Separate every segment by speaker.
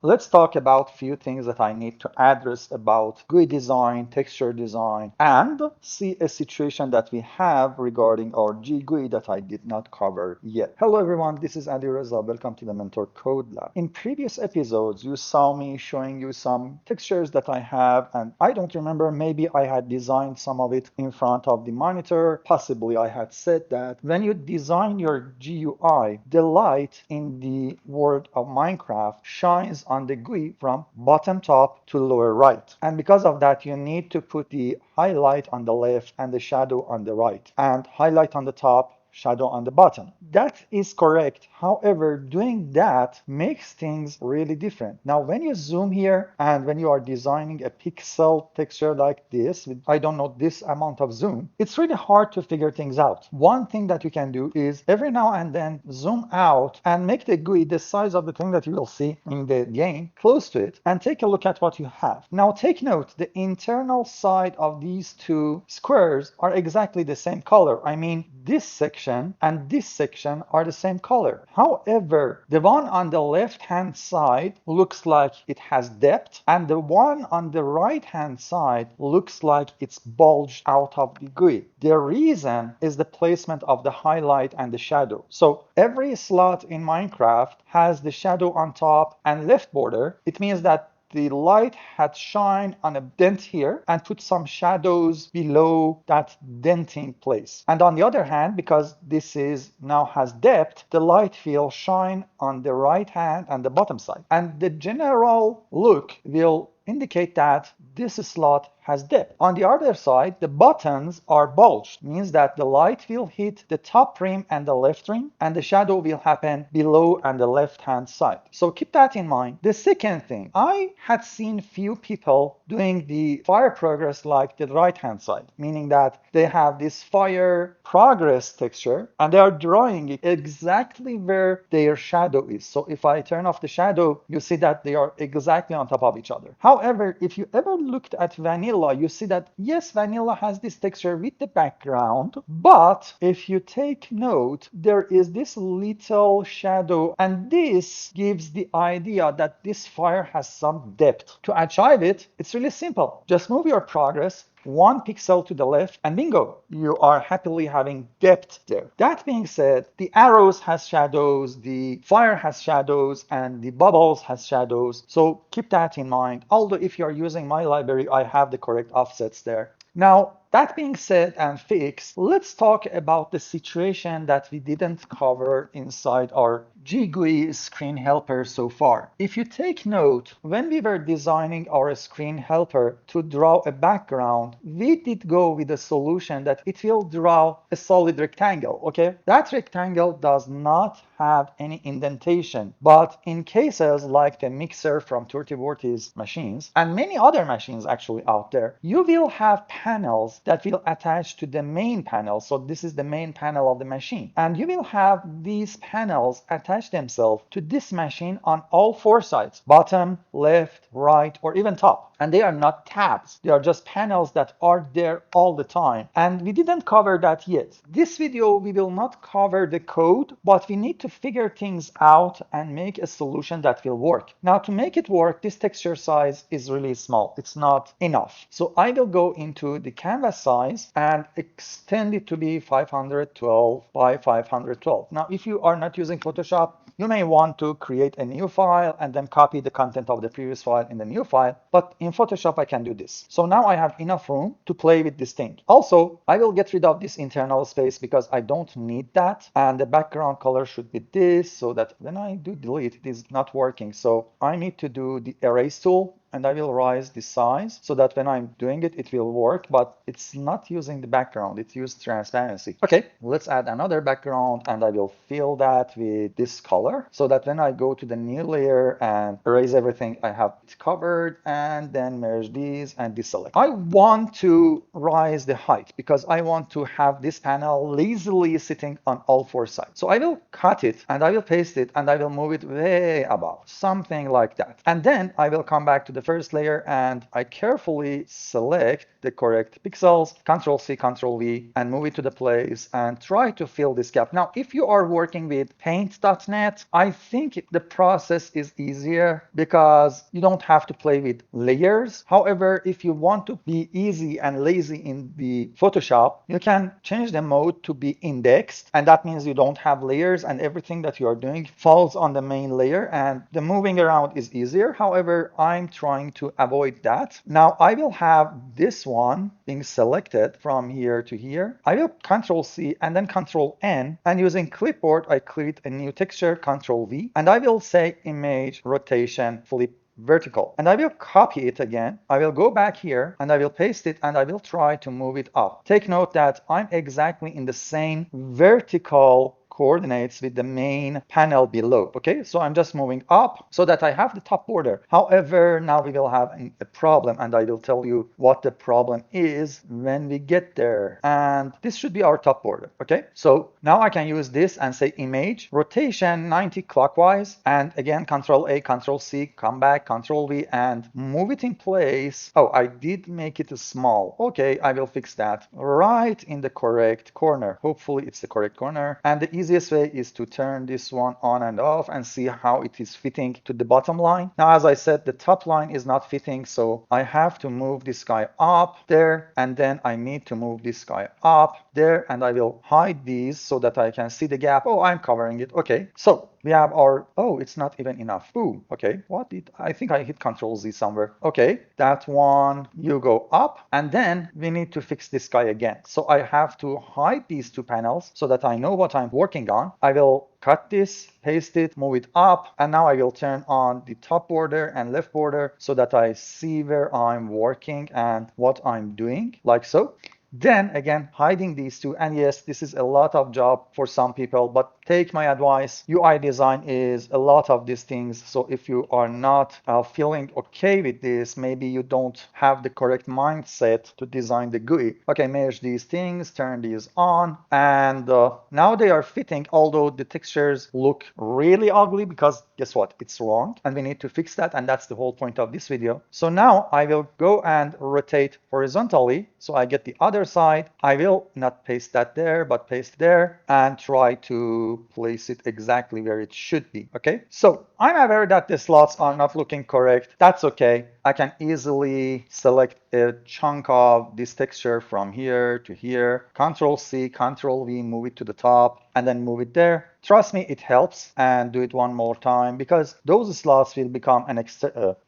Speaker 1: Let's talk about a few things that I need to address about GUI design, texture design, and see a situation that we have regarding our GUI that I did not cover yet. Hello everyone, this is Adi Reza. Welcome to the Mentor Code Lab. In previous episodes, you saw me showing you some textures that I have, and I don't remember, maybe I had designed some of it in front of the monitor. Possibly I had said that when you design your GUI, the light in the world of Minecraft shines on the GUI from bottom top to lower right. And because of that, you need to put the highlight on the left and the shadow on the right, and highlight on the top, shadow on the bottom. That is correct. However, doing that makes things really different. Now, when you zoom here and when you are designing a pixel texture like this, with, I don't know, this amount of zoom, it's really hard to figure things out. One thing that you can do is every now and then zoom out and make the GUI the size of the thing that you will see in the game, close to it, and take a look at what you have. Now, take note, the internal side of these two squares are exactly the same color. I mean, this section and this section are the same color. However, the one on the left hand side looks like it has depth, and the one on the right hand side looks like it's bulged out of the GUI. The reason is the placement of the highlight and the shadow. So every slot in Minecraft has the shadow on top and left border. It means that the light had shine on a dent here and put some shadows below that denting place. And on the other hand, because this is now has depth, the light will shine on the right hand and the bottom side. And the general look will indicate that this slot has depth. On the other side, the buttons are bulged, means that the light will hit the top rim and the left rim, and the shadow will happen below and the left hand side. So keep that in mind. The second thing, I had seen few people doing the fire progress like the right hand side, meaning that they have this fire progress texture and they are drawing it exactly where their shadow is. So if I turn off the shadow, you see that they are exactly on top of each other. However, if you ever looked at vanilla, you see that yes, vanilla has this texture with the background, but if you take note, there is this little shadow, and this gives the idea that this fire has some depth. To achieve it, it's really simple. Just move your progress 1 pixel to the left, and bingo, you are happily having depth there. That being said, the arrows has shadows, the fire has shadows, and the bubbles has shadows. So keep that in mind. Although if you are using my library, I have the correct offsets there. Now, that being said and fixed, let's talk about the situation that we didn't cover inside our GUI screen helper so far. If you take note, when we were designing our screen helper to draw a background, we did go with a solution that it will draw a solid rectangle, okay? That rectangle does not have any indentation, but in cases like the mixer from 3040's machines and many other machines actually out there, you will have panels that will attach to the main panel. So this is the main panel of the machine, and you will have these panels attach themselves to this machine on all four sides, bottom, left, right, or even top. And they are not tabs, they are just panels that are there all the time, and we didn't cover that yet. This video we will not cover the code, but we need to figure things out and make a solution that will work. Now, to make it work, this texture size is really small, it's not enough. So I will go into the canvas size and extend it to be 512 by 512. Now, if you are not using Photoshop, you may want to create a new file and then copy the content of the previous file in the new file, but in Photoshop I can do this. So now I have enough room to play with this thing. Also, I will get rid of this internal space because I don't need that, and the background color should be this, so that when I do delete, it is not working. So I need to do the erase tool, and I will raise the size so that when I'm doing it, it will work, but it's not using the background, it uses transparency. Okay, let's add another background, and I will fill that with this color so that when I go to the new layer and erase everything, I have it covered, and then merge these and deselect. I want to raise the height because I want to have this panel lazily sitting on all four sides. So I will cut it and I will paste it and I will move it way above, something like that. And then I will come back to the the first layer and I carefully select the correct pixels, Control C, Control V, and move it to the place and try to fill this gap. Now, if you are working with Paint.net, I think the process is easier because you don't have to play with layers. However, if you want to be easy and lazy in the Photoshop, you can change the mode to be indexed, and that means you don't have layers and everything that you are doing falls on the main layer and the moving around is easier. However, I'm trying to avoid that. Now I will have this one being selected from here to here. I will Control C and then Control N, and using clipboard I create a new texture, Control V, and I will say image rotation flip vertical, and I will copy it again. I will go back here and I will paste it and I will try to move it up. Take note that I'm exactly in the same vertical coordinates with the main panel below. Okay, so I'm just moving up so that I have the top border. However, now we will have a problem, and I will tell you what the problem is when we get there. And this should be our top border. Okay, so now I can use this and say image rotation 90 clockwise, and again Control A, Control C, come back, Control V, and move it in place. Oh, I did make it small. Okay, I will fix that right in the correct corner. Hopefully it's the correct corner. And the easiest way is to turn this one on and off and see how it is fitting to the bottom line. Now, as I said, the top line is not fitting, so I have to move this guy up there, and then I need to move this guy up there, and I will hide these so that I can see the gap. Oh, I'm covering it. Okay, so we have our, oh, it's not even enough. Ooh, okay, what did, I think I hit Control Z somewhere. Okay, that one, you go up, and then we need to fix this guy again. So I have to hide these two panels so that I know what I'm working on. I will cut this, paste it, move it up, and now I will turn on the top border and left border so that I see where I'm working and what I'm doing, like so. Then again, hiding these two, and yes, this is a lot of job for some people, but take my advice. UI design is a lot of these things, so if you are not feeling okay with this, maybe you don't have the correct mindset to design the GUI. Okay, merge these things, turn these on, and now they are fitting, although the textures look really ugly because guess what? It's wrong, and we need to fix that, and that's the whole point of this video. So now I will go and rotate horizontally, so I get the other side. I will not paste that there, but paste there and try to place it exactly where it should be. Okay, so I'm aware that the slots are not looking correct. That's okay. I can easily select a chunk of this texture from here to here. Control C, Control V, move it to the top, and then move it there. Trust me, it helps, and do it one more time because those slots will become an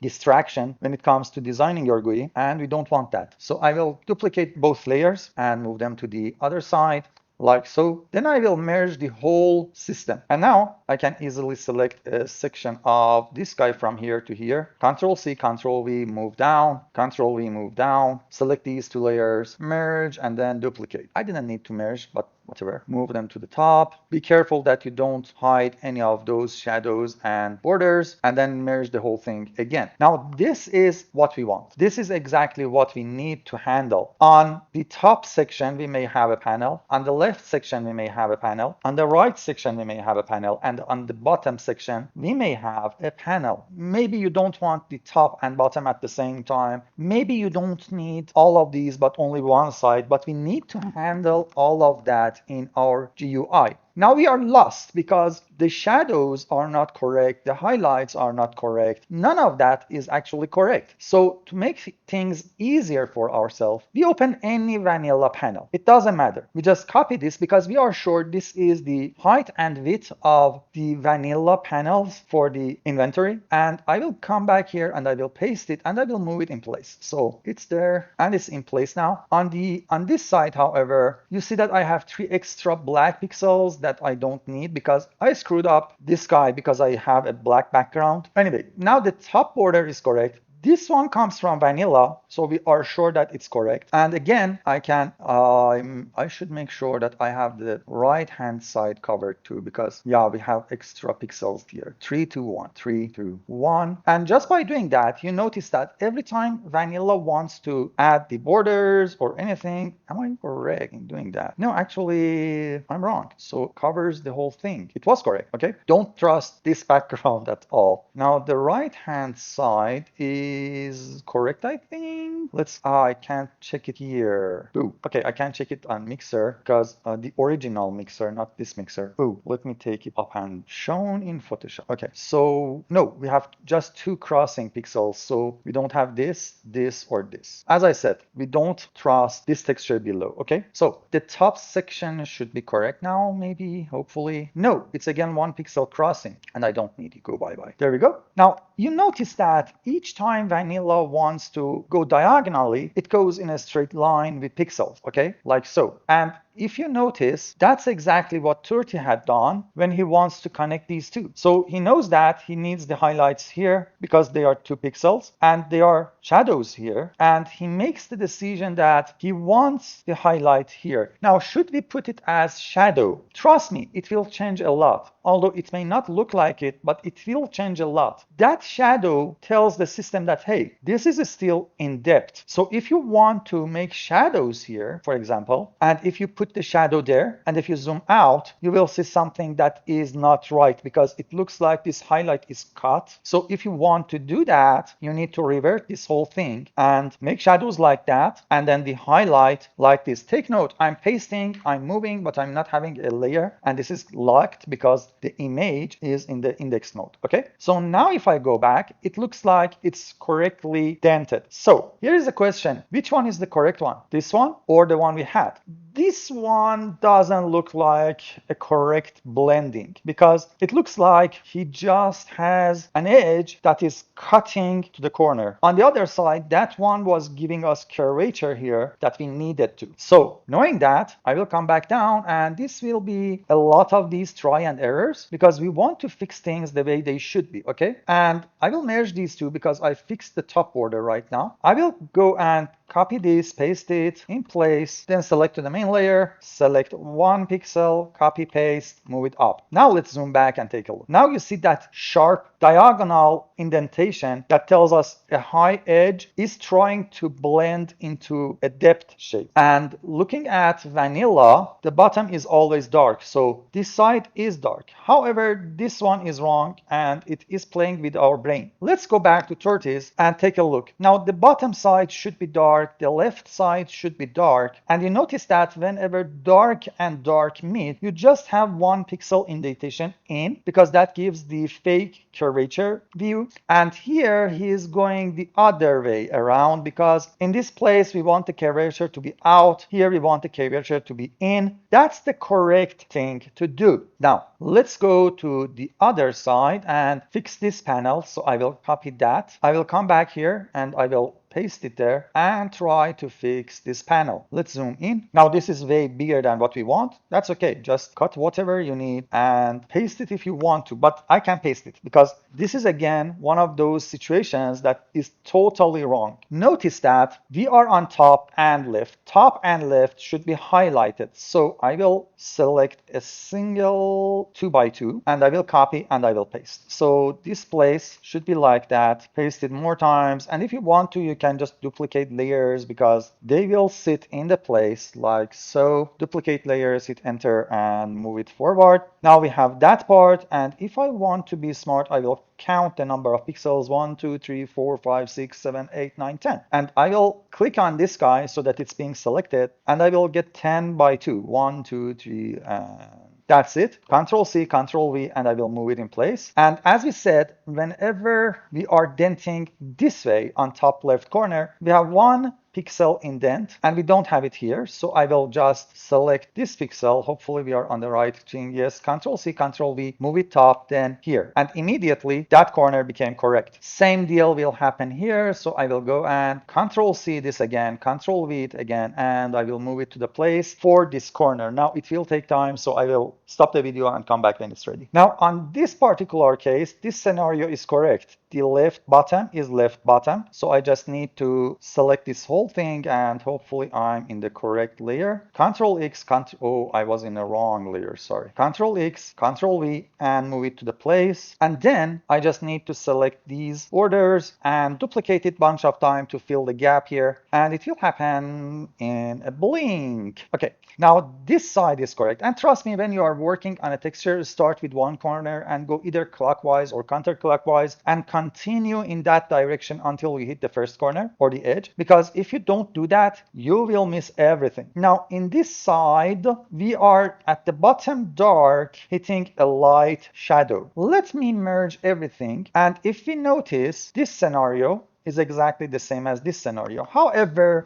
Speaker 1: distraction when it comes to designing your GUI, and we don't want that. So I will duplicate both layers and move them to the other side, like so. Then I will merge the whole system. And now I can easily select a section of this guy from here to here. Control C, Control V, move down, Control V, move down, select these two layers, merge, and then duplicate. I didn't need to merge, but whatever. Move them to the top. Be careful that you don't hide any of those shadows and borders, and then merge the whole thing again. Now, this is what we want. This is exactly what we need to handle. On the top section, we may have a panel. On the left section, we may have a panel. On the right section, we may have a panel. And on the bottom section, we may have a panel. Maybe you don't want the top and bottom at the same time. Maybe you don't need all of these, but only one side. But we need to handle all of that in our GUI. Now we are lost because the shadows are not correct, the highlights are not correct. None of that is actually correct. So to make things easier for ourselves, we open any vanilla panel. It doesn't matter. We just copy this because we are sure this is the height and width of the vanilla panels for the inventory. And I will come back here and I will paste it and I will move it in place. So it's there and it's in place now. On this side, however, you see that I have 3 extra black pixels that I don't need because I screwed up this guy because I have a black background. Anyway, now the top border is correct. This one comes from vanilla, so we are sure that it's correct. And again, I should make sure that I have the right hand side covered too, because yeah, we have extra pixels here. 3, 2, 1, 3, 2, 1. And just by doing that, you notice that every time vanilla wants to add the borders or anything, am I correct in doing that? No, actually, I'm wrong. So it covers the whole thing. It was correct, okay? Don't trust this background at all. Now, the right hand side is is correct, I think. I can't check it here. Ooh, okay, I can't check it on mixer because the original mixer, not this mixer. Ooh, let me take it up and shown in Photoshop. Okay, so no, we have just two crossing pixels, so we don't have this, this, or this. As I said, we don't trust this texture below, okay? So the top section should be correct now, maybe, hopefully. No, it's again one pixel crossing, and I don't need it. Go bye-bye. There we go. Now, you notice that each time Vanilla wants to go diagonally, it goes in a straight line with pixels, okay? Like so. And if you notice, that's exactly what Turti had done when he wants to connect these two. So he knows that he needs the highlights here because they are 2 pixels and they are shadows here. And he makes the decision that he wants the highlight here. Now, should we put it as shadow? Trust me, it will change a lot. Although it may not look like it, but it will change a lot. That shadow tells the system that, hey, this is still in depth. So if you want to make shadows here, for example, and if you put the shadow there, and if you zoom out, you will see something that is not right because it looks like this highlight is cut. So if you want to do that, you need to revert this whole thing and make shadows like that, and then the highlight like this. Take note, I'm pasting, I'm moving, but I'm not having a layer, and this is locked because the image is in the index mode, okay? So now if I go back, it looks like it's correctly dented. So here is the question, which one is the correct one? This one or the one we had? This one doesn't look like a correct blending because it looks like he just has an edge that is cutting to the corner. On the other side, that one was giving us curvature here that we needed to. So knowing that, I will come back down and this will be a lot of these try and errors because we want to fix things the way they should be, okay? And I will merge these two because I fixed the top border right now. I will go and copy this, paste it in place, then select to the main layer, select 1 pixel, copy, paste, move it up. Now let's zoom back and take a look. Now you see that sharp diagonal indentation that tells us a high edge is trying to blend into a depth shape. And looking at Vanilla, the bottom is always dark, so this side is dark. However, this one is wrong and it is playing with our brain. Let's go back to Turtis and take a look. Now the bottom side should be dark, the left side should be dark, and you notice that whenever dark and dark meet, you just have 1 pixel indentation in because that gives the fake curvature view. And here he is going the other way around because in this place we want the curvature to be out, here we want the curvature to be in. That's the correct thing to do. Now let's go to the other side and fix this panel. So I will copy that. I will come back here and I will paste it there and try to fix this panel. Let's zoom in. Now this is way bigger than what we want. That's okay. Just cut whatever you need and paste it if you want to, but I can't paste it because this is again one of those situations that is totally wrong. Notice that we are on top and left. Top and left should be highlighted. So I will select a single 2x2 and I will copy and I will paste. So this place should be like that. Paste it more times, and if you want to, you can just duplicate layers because they will sit in the place like so. Duplicate layers, hit enter and move it forward. Now we have that part, and if I want to be smart, I will count the number of pixels 1, 2, 3, 4, 5, 6, 7, 8, 9, 10. And I will click on this guy so that it's being selected, and I will get 10 by 2. 1, 2, 3, and that's it. Control C, Control V, and I will move it in place. And as we said, whenever we are denting this way on top left corner, we have 1 pixel indent and we don't have it here. So I will just select this pixel. Hopefully we are on the right thing. Yes, Control C, Control V, move it top, then here. And immediately that corner became correct. Same deal will happen here. So I will go and Control C this again, Control V it again, and I will move it to the place for this corner. Now it will take time, so I will stop the video and come back when it's ready. Now on this particular case, this scenario is correct. The left bottom is left bottom. So I just need to select this whole thing and hopefully I'm in the correct layer. Control X, oh, I was in the wrong layer, sorry. Control X, Control V, and move it to the place. And then I just need to select these borders and duplicate it a bunch of time to fill the gap here. And it will happen in a blink. Okay, now this side is correct. And trust me, when you are working on a texture, start with one corner and go either clockwise or counterclockwise and continue in that direction until we hit the first corner or the edge, because if you don't do that, you will miss everything. Now in this side, we are at the bottom dark hitting a light shadow. Let me merge everything, and if we notice, this scenario is exactly the same as this scenario. However,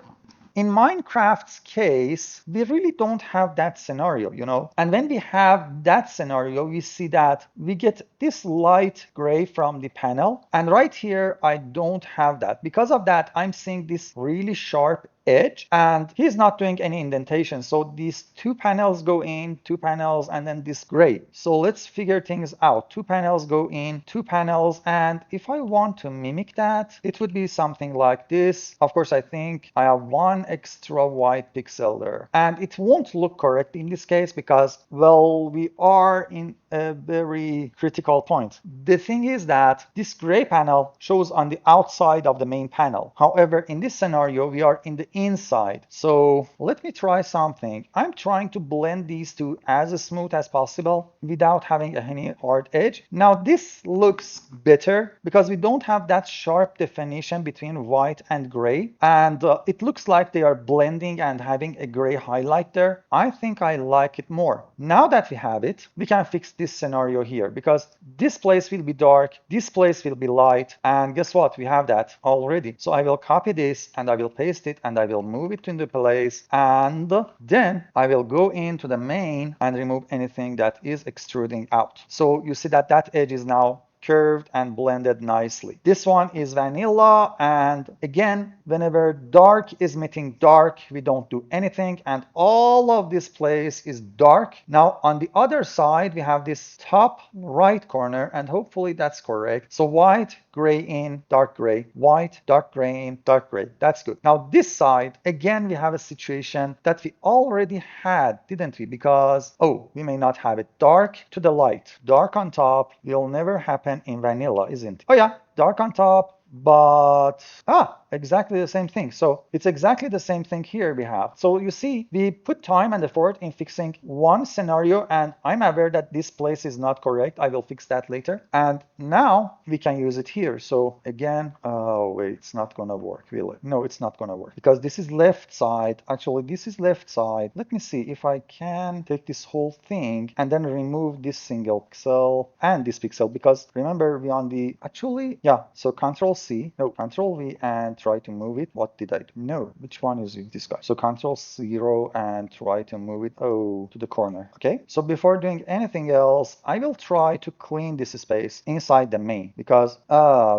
Speaker 1: in Minecraft's case, we really don't have that scenario, you know? And when we have that scenario, we see that we get this light gray from the panel. And right here, I don't have that. Because of that, I'm seeing this really sharp edge, and he's not doing any indentation. So these two panels go in, two panels, and then this gray. So let's figure things out. Two panels go in, two panels, and if I want to mimic that, it would be something like this. Of course, I think I have one extra white pixel there, and it won't look correct in this case because, well, we are in a very critical point. The thing is that this gray panel shows on the outside of the main panel. However, in this scenario, we are in the inside. So let me try something. I'm trying to blend these two as smooth as possible without having any hard edge. Now this looks better because we don't have that sharp definition between white and gray, and it looks like they are blending and having a gray highlight there. I think I like it more. Now that we have it, we can fix this scenario here because this place will be dark, this place will be light, and guess what? We have that already. So I will copy this and I will paste it and I will move it into place, and then I will go into the main and remove anything that is extruding out. So you see that that edge is now curved and blended nicely. This one is vanilla, and again, whenever dark is meeting dark, we don't do anything, and all of this place is dark. Now on the other side, we have this top right corner, and hopefully that's correct. So white, gray in, dark gray, white, dark gray in, dark gray. That's good. Now this side, again, we have a situation that we already had, didn't we? Because, oh, we may not have it. Dark to the light. Dark on top will never happen in vanilla, isn't it? Oh yeah, dark on top, but exactly the same thing. So it's exactly the same thing here we have. So you see, we put time and effort in fixing one scenario, and I'm aware that this place is not correct. I will fix that later. And now we can use it here. So again, oh wait, it's not gonna work, will it? No, it's not gonna work because this is left side. Actually, this is left side. Let me see if I can take this whole thing and then remove this single pixel and this pixel, because remember we on the, actually, yeah, so Control C, no, Control V and try to move it. What did I do? No, which one is this guy? So Control 0 and try to move it, oh, to the corner. Okay, so before doing anything else, I will try to clean this space inside the main because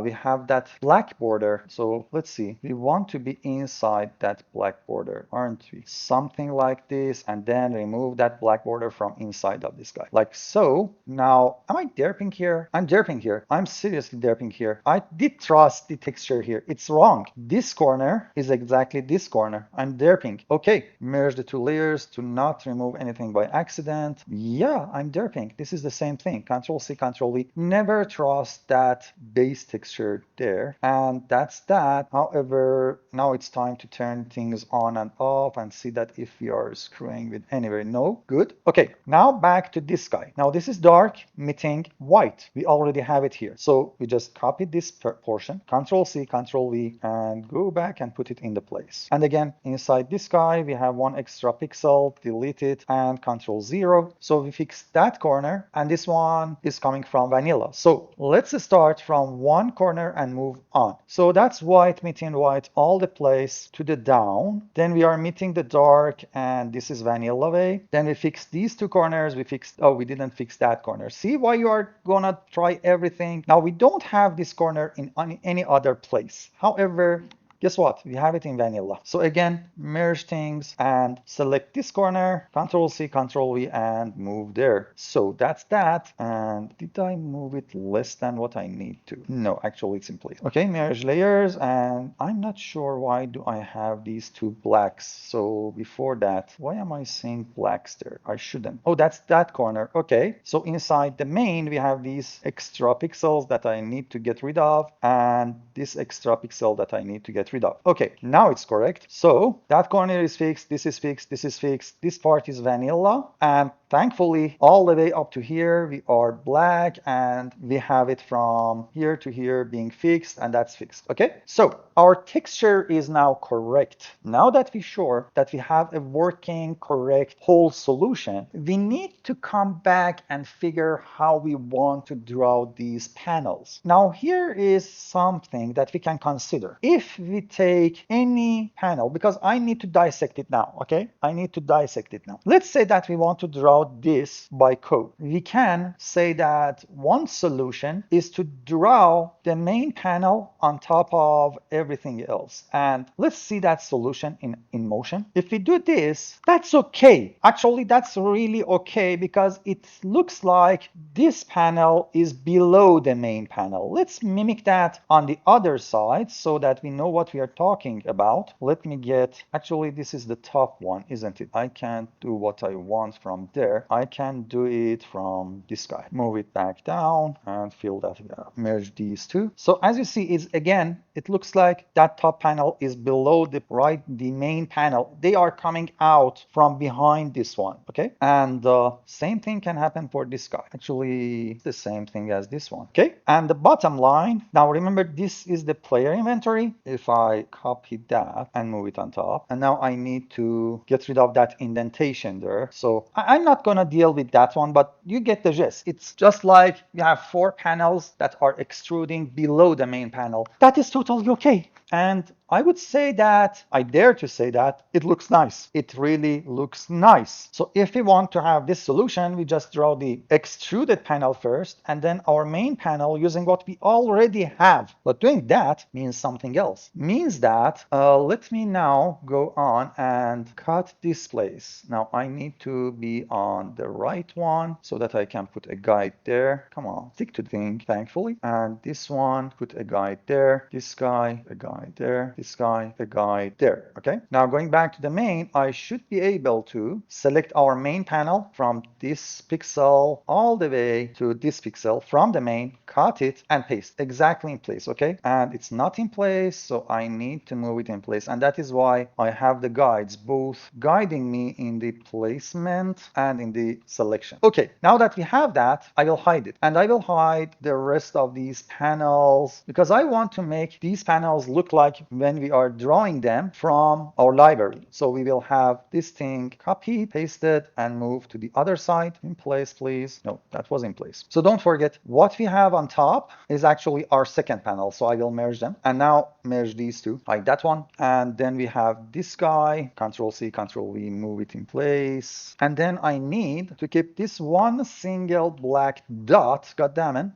Speaker 1: we have that black border. So let's see, we want to be inside that black border, aren't we? Something like this, and then remove that black border from inside of this guy, like so. Now, am I derping here? I'm derping here. I'm seriously derping here. I did trust the texture here. It's wrong. This corner is exactly this corner. I'm derping. Okay, merge the two layers to not remove anything by accident. Yeah, I'm derping. This is the same thing. Control C, Control V. Never trust that base texture there. And that's that. However, now it's time to turn things on and off and see that if we are screwing with anywhere. No, good. Okay, now back to this guy. Now this is dark meeting white. We already have it here. So we just copy this portion, Control C, Control V, and go back and put it in the place. And again, inside this guy, we have one extra pixel, delete it, and Control 0. So we fix that corner, and this one is coming from vanilla. So let's start from one corner and move on. So that's white meeting white all the place to the down. Then we are meeting the dark, and this is vanilla way. Then we fix these two corners. We fixed, oh, we didn't fix that corner. See why you are gonna try everything. Now we don't have this corner in any other place. However, guess what? We have it in vanilla. So again, merge things and select this corner, Control C, Control V, and move there. So that's that. And did I move it less than what I need to? No, actually it's in place. Okay, merge layers, and I'm not sure why do I have these two blacks. So before that, why am I seeing blacks there? I shouldn't. Oh, that's that corner. Okay, so inside the main, we have these extra pixels that I need to get rid of, and this extra pixel that I need to get rid of. Okay, now it's correct. So that corner is fixed, this is fixed, this is fixed, this part is vanilla, and thankfully, all the way up to here, we are black, and we have it from here to here being fixed, and that's fixed. Okay, so our texture is now correct. Now that we're sure that we have a working, correct whole solution, we need to come back and figure how we want to draw these panels. Now, here is something that we can consider. If we take any panel, because I need to dissect it now, okay? I need to dissect it now. Let's say that we want to draw this by code. We can say that one solution is to draw the main panel on top of everything else. And let's see that solution in motion. If we do this, that's okay. Actually, that's really okay because it looks like this panel is below the main panel. Let's mimic that on the other side so that we know what we are talking about. Let me get, actually, this is the top one, isn't it? I can't do what I want from there. I can do it from this guy. Move it back down and fill that gap. Merge these two. So as you see, is again, it looks like that top panel is below the main panel. They are coming out from behind this one, okay? And same thing can happen for this guy. Actually, the same thing as this one, okay? And the bottom line, now remember, this is the player inventory. If I copy that and move it on top, and now I need to get rid of that indentation there. So I'm not gonna deal with that one, but you get the gist. It's just like you have 4 panels that are extruding below the main panel. That is totally okay. And I would say that, I dare to say that, it looks nice. It really looks nice. So if we want to have this solution, we just draw the extruded panel first, and then our main panel using what we already have. But doing that means something else. Means that, let me now go on and cut this place. Now I need to be on the right one so that I can put a guide there. Come on, stick to the thing, thankfully. And this one, put a guide there. This guy, a guide there. This guy, a guide there. Okay. Now going back to the main, I should be able to select our main panel from this pixel all the way to this pixel from the main, cut it and paste exactly in place. Okay. And it's not in place, so I need to move it in place. And that is why I have the guides both guiding me in the placement and in the selection. Okay. Now that we have that, I will hide it, and I will hide the rest of these panels because I want to make these panels look like when we are drawing them from our library. So we will have this thing copied, pasted, and moved to the other side. In place, please. No, that was in place. So don't forget, what we have on top is actually our second panel. So I will merge them. And now merge these two, like that one. And then we have this guy, Control C, Control V, move it in place. And then I need to keep this one single black dot. God damn it.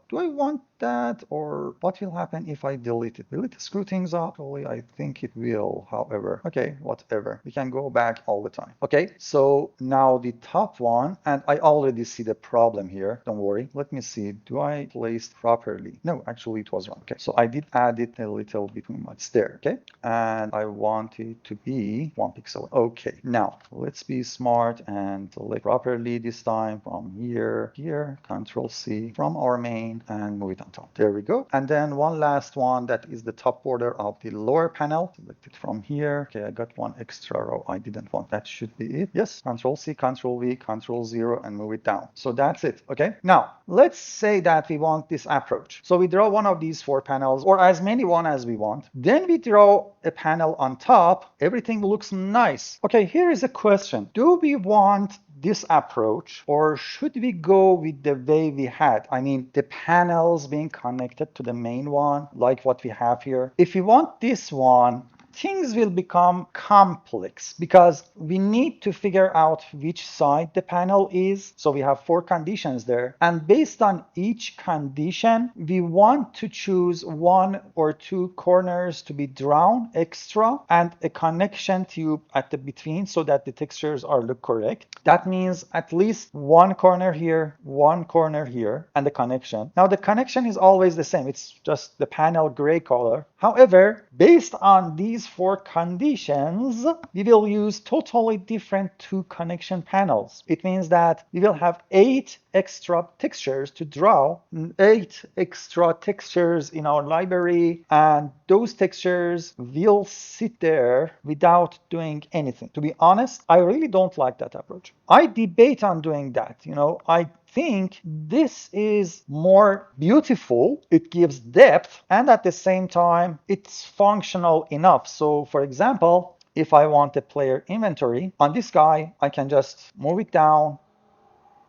Speaker 1: Do I want that, or what will happen if I delete it? Will it screw things up? Probably, I think it will, however. Okay, whatever. We can go back all the time. Okay, so now the top one, and I already see the problem here. Don't worry. Let me see. Do I place properly? No, actually it was wrong. Okay, so I did add it a little bit too much there. Okay, and I want it to be 1 pixel. Okay, now let's be smart and select properly this time from here, Control C from our main and move it on top. There we go. And then one last one that is the top border of the lower panel. Select it from here. Okay, I got one extra row I didn't want. That should be it. Yes, Control C, Control V, Control 0, and move it down. So that's it. Okay. Now, let's say that we want this approach. So we draw one of these 4 panels, or as many one as we want. Then we draw a panel on top. Everything looks nice. Okay, here is a question. Do we want this approach, or should we go with the way we had? I mean, the panels being connected to the main one, like what we have here. If we want this one, things will become complex because we need to figure out which side the panel is. So we have 4 conditions there. And based on each condition, we want to choose 1 or 2 corners to be drawn extra and a connection tube at the between so that the textures are look correct. That means at least 1 corner here, 1 corner here, and the connection. Now the connection is always the same. It's just the panel gray color. However, based on these these 4 conditions, we will use totally different 2 connection panels. It means that we will have 8 extra textures to draw, 8 extra textures in our library, and those textures will sit there without doing anything. To be honest, I really don't like that approach. I debate on doing that. I think this is more beautiful, it gives depth, and at the same time, it's functional enough. So for example, if I want a player inventory on this guy, I can just move it down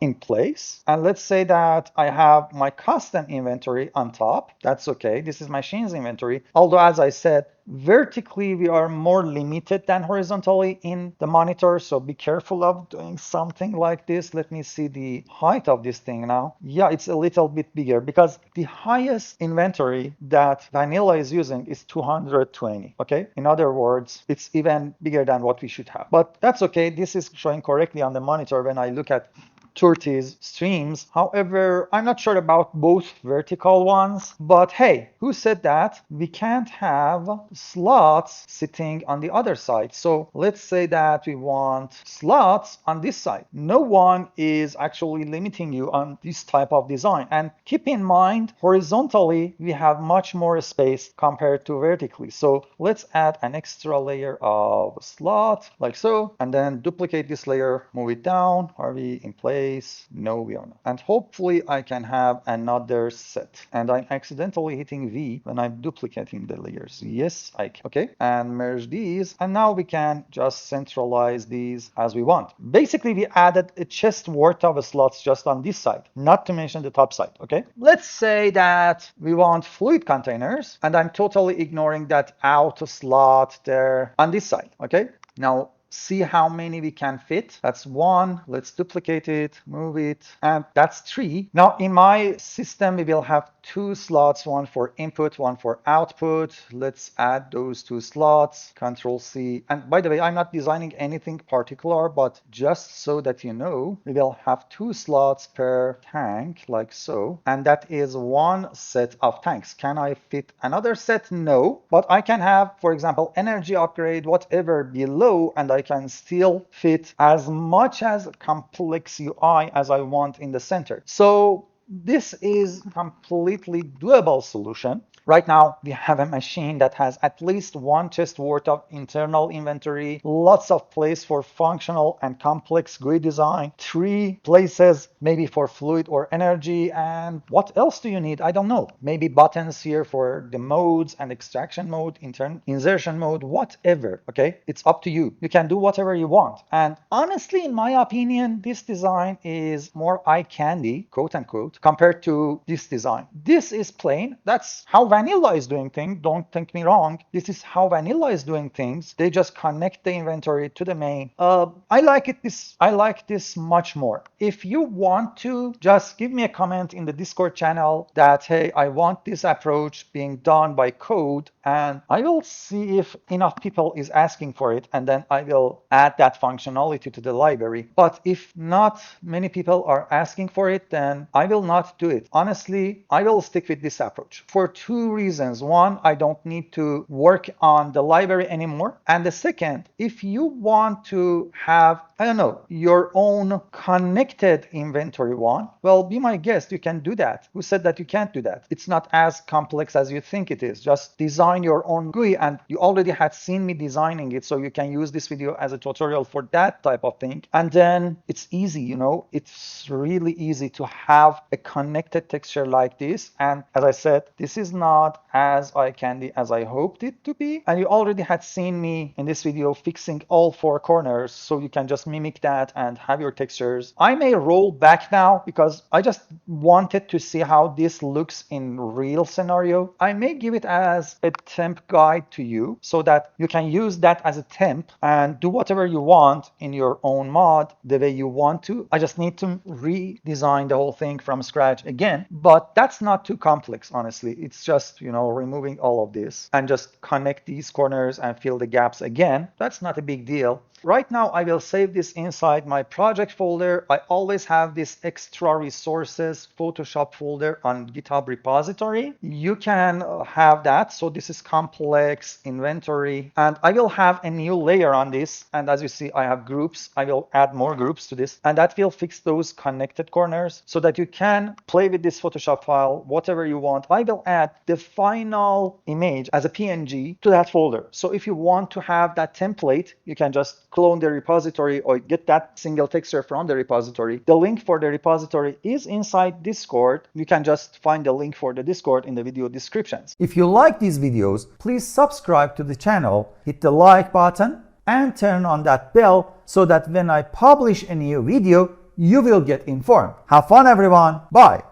Speaker 1: in place. And let's say that I have my custom inventory on top. That's okay. This is my machine's inventory. Although, as I said, vertically we are more limited than horizontally in the monitor. So be careful of doing something like this. Let me see the height of this thing now. Yeah, it's a little bit bigger because the highest inventory that Vanilla is using is 220. Okay. In other words, it's even bigger than what we should have. But that's okay. This is showing correctly on the monitor when I look at Turtie's streams. However, I'm not sure about both vertical ones, but hey, who said that we can't have slots sitting on the other side? So let's say that we want slots on this side. No one is actually limiting you on this type of design. And keep in mind, horizontally, we have much more space compared to vertically. So let's add an extra layer of slot like so, and then duplicate this layer, move it down. Are we in place? No, we are not. And hopefully I can have another set. And I'm accidentally hitting V when I'm duplicating the layers. Yes, I can. Okay, and merge these. And now we can just centralize these as we want. Basically, we added a chest worth of slots just on this side, not to mention the top side. Okay, let's say that we want fluid containers, and I'm totally ignoring that out slot there on this side. Okay, now see how many we can fit. That's 1. Let's duplicate it, move it, and that's 3. Now in my system, we will have 2 slots, one for input, one for output. Let's add those 2 slots, Control C. And by the way, I'm not designing anything particular, but just so that you know, we will have 2 slots per tank like so. And that is 1 set of tanks. Can I fit another set? No, but I can have, for example, energy upgrade, whatever below, and I can still fit as much as complex UI as I want in the center. So this is completely doable solution. Right now, we have a machine that has at least 1 chest worth of internal inventory, lots of place for functional and complex GUI design, 3 places maybe for fluid or energy, and what else do you need? I don't know. Maybe buttons here for the modes and extraction mode, insertion mode, whatever, okay? It's up to you. You can do whatever you want. And honestly, in my opinion, this design is more eye candy, quote unquote, compared to this design. This is plain. That's how Vanilla is doing things. Don't think me wrong. This is how Vanilla is doing things. They just connect the inventory to the main. I like this much more. If you want to, just give me a comment in the Discord channel that, hey, I want this approach being done by code, and I will see if enough people is asking for it, and then I will add that functionality to the library. But if not many people are asking for it, then I will not do it. Honestly, I will stick with this approach for 2 reasons. 1, I don't need to work on the library anymore. And the second, if you want to have, I don't know, your own connected inventory one, well, be my guest, you can do that. Who said that you can't do that? It's not as complex as you think it is. Just design your own GUI, and you already had seen me designing it, so you can use this video as a tutorial for that type of thing. And then it's easy, it's really easy to have a connected texture like this. And as I said, this is not as eye candy as I hoped it to be. And you already had seen me in this video fixing all 4 corners, so you can just mimic that and have your textures. I may roll back now because I just wanted to see how this looks in real scenario. I may give it as a temp guide to you so that you can use that as a temp and do whatever you want in your own mod the way you want to. I just need to redesign the whole thing from scratch again, but that's not too complex, honestly. It's just just, removing all of this and just connect these corners and fill the gaps again, that's not a big deal. Right now, I will save this inside my project folder. I always have this extra resources Photoshop folder on GitHub repository. You can have that. So this is complex inventory, and I will have a new layer on this. And as you see, I have groups. I will add more groups to this, and that will fix those connected corners so that you can play with this Photoshop file, whatever you want. I will add the final image as a PNG to that folder. So if you want to have that template, you can just clone the repository or get that single texture from the repository. The link for the repository is inside Discord. You can just find the link for the Discord in the video descriptions. If you like these videos, please subscribe to the channel, hit the like button, and turn on that bell so that when I publish a new video, you will get informed. Have fun, everyone. Bye.